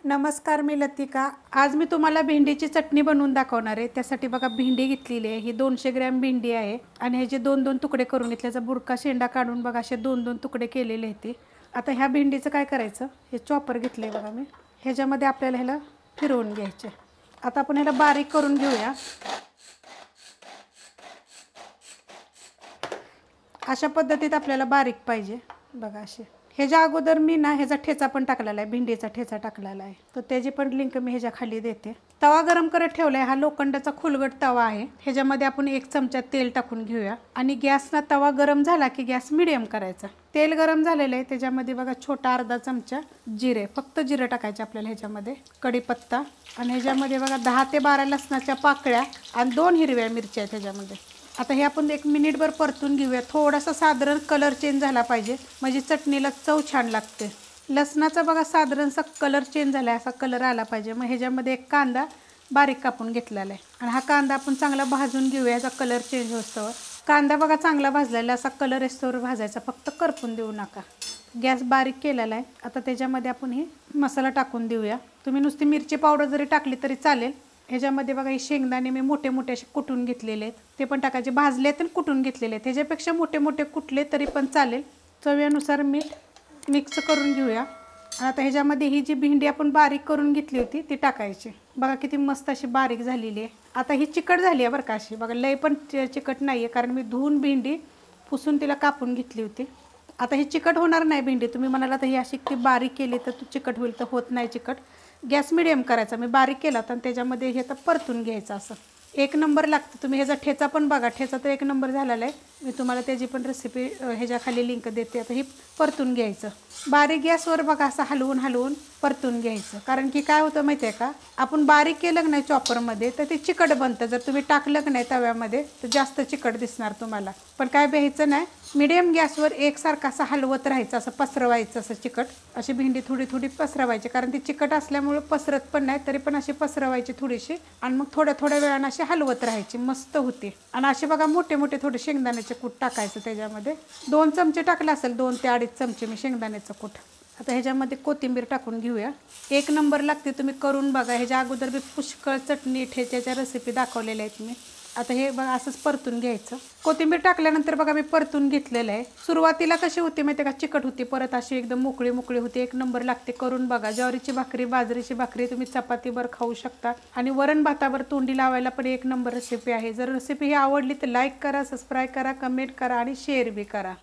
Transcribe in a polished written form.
नमस्कार, मी लतिका। आज मी तुम्हाला भेंडीची चटणी बनवून दाखवणार आहे। त्यासाठी बघा भेंडी घेतलेली आहे। ही 200 ग्रॅम भेंडी आहे आणि ह्याचे दोन दोन तुकडे करून घेतल्याचा बुरका शेंडा काढून बघा असे दोन दोन तुकडे केलेले आहेत। आता ह्या भेंडीचं काय करायचं, हे चॉपर घेतले बघा मी, ह्याच्यामध्ये आपल्याला ह्याला फिरवून घ्यायचे। आता आपण ह्याला बारीक करून घेऊया। अशा पद्धतीत आपल्याला बारीक पाहिजे बघा असे। ह्याच्या अगोदर मी ना ह्याचा ठेचा पण टाकलेला आहे, भेंडीचा ठेचा टाकलेला आहे, तर त्याची पण लिंक मी ह्याच्या खाली देते। तवा गरम करत ठेवलाय। हा लोखंडाचा खुलगट तवा आहे। ह्याच्यामध्ये आपण 1 चमचा तेल टाकून घेऊया आणि गॅसला तवा गरम झाला की गॅस मीडियम करायचा। तेल गरम झालेलं आहे, त्याच्यामध्ये बघा छोटा अर्धा चमचा जिरे, फक्त जिरे टाकायचे आपल्याला ह्याच्यामध्ये, कढीपत्ता आणि ह्याच्यामध्ये बघा 10 ते 12 लसणाच्या पाकळ्या आणि 2 हिरव्या मिरच्या आहेत ह्याच्यामध्ये। आता हे आपण 1 मिनिटभर परतून घेऊया। थोडासा साधारण कलर चेंज झाला पाहिजे, म्हणजे चटणीला चव छान लागते। लसणाचा बघा साधारणसा कलर चेंज झाला, असा कलर आला पाहिजे। मग ह्याच्यामध्ये 1 कांदा बारीक कापून घेतलेला आहे आणि हा कांदा आपण चांगला भाजून घेऊया, याचा कलर चेंज होतो। कांदा बघा चांगला भाजलेला, असा कलर येस्तोवर भाजायचा, फक्त करपून देऊ नका। गॅस बारीक केलेला आहे। आता त्याच्यामध्ये आपण हे मसाला टाकून देऊया। तुम्ही नुसती मिरची पावडर जरी टाकली तरी चालेल। ह्याच्यामध्ये बघा हे शेंगदाणे मी मोठे मोठे असे कुटून घेतलेले आहेत, ते पण टाकायचे। भाजले तर कुटून घेतलेले आहेत, ह्याच्यापेक्षा मोठे मोठे कुटले तरी पण चालेल। चवीनुसार मीठ मिक्स करून घेऊया। आता ह्याच्यामध्ये ही जी भेंडी आपण बारीक करून घेतली होती ती टाकायची। बघा किती मस्त अशी बारीक झालेली आहे। आता ही चिकट झाली आहे बरं का अशी, बघा लय पण चिकट नाही आहे, कारण मी धुवून भेंडी पुसून तिला कापून घेतली होती। आता ही चिकट होणार नाही भेंडी। तुम्ही म्हणाला तर ही अशी ती बारीक केली तर चिकट होईल, तर होत नाही चिकट। गॅस मिडियम करायचा, मी बारीक केला तर त्याच्यामध्ये हे तर परतून घ्यायचं असं। 1 नंबर लागतं। तुम्ही ह्याचा ठेचा पण बघा, ठेचा तर 1 नंबर झालेला आहे। मी तुम्हाला त्याची पण रेसिपी ह्याच्या खाली लिंक देते। आता ही परतून घ्यायचं बारीक गॅसवर बघा, असं हलवून हलवून परतून घ्यायचं। कारण की काय होतं माहिती आहे का, आपण बारीक केलं नाही चॉपरमध्ये तर ते चिकट बनतं। जर तुम्ही टाकलं नाही तव्यामध्ये तर जास्त चिकट दिसणार तुम्हाला। पण काय भ्यायचं नाही, मीडियम गॅसवर एकसारखं असं हलवत राहायचं, असं पसरवायचं असं चिकट। अशी भेंडी थोडी थोडी पसरवायची, कारण ती चिकट असल्यामुळे पसरत पण नाही, तरी पण अशी पसरवायची थोडीशी आणि मग थोड्या थोड्या वेळानं अशी हलवत राहायची, मस्त होते। आणि असे बघा मोठे मोठे थोडे शेंगदाण्याचे कूट टाकायचं त्याच्यामध्ये। 2 चमचे टाकले असेल, 2 ते 2.5 चमचे मी शेंगदाण्याचं कूट। आता ह्याच्यामध्ये कोथिंबीर टाकून घेऊया। 1 नंबर लागते, तुम्ही करून बघा। ह्याच्या अगोदर बी पुष्कळ चटणी ठेच्याच्या रेसिपी दाखवलेल्या आहेत मी। आता हे बघा असंच परतून घ्यायचं। कोथिंबीर टाकल्यानंतर बघा मी परतून घेतलेलं आहे। सुरुवातीला कशी होती माहिती का, चिकट होती, परत अशी एकदम मोकळी मोकळी होती। 1 नंबर लागते, करून बघा। ज्वारीची भाकरी, बाजरीची भाकरी तुम्ही चपातीवर खाऊ शकता आणि वरण भातावर तोंडी लावायला पण 1 नंबर रेसिपी आहे। जर रेसिपी ही आवडली तर लाईक करा, सबस्क्राईब करा, कमेंट करा आणि शेअर बी करा।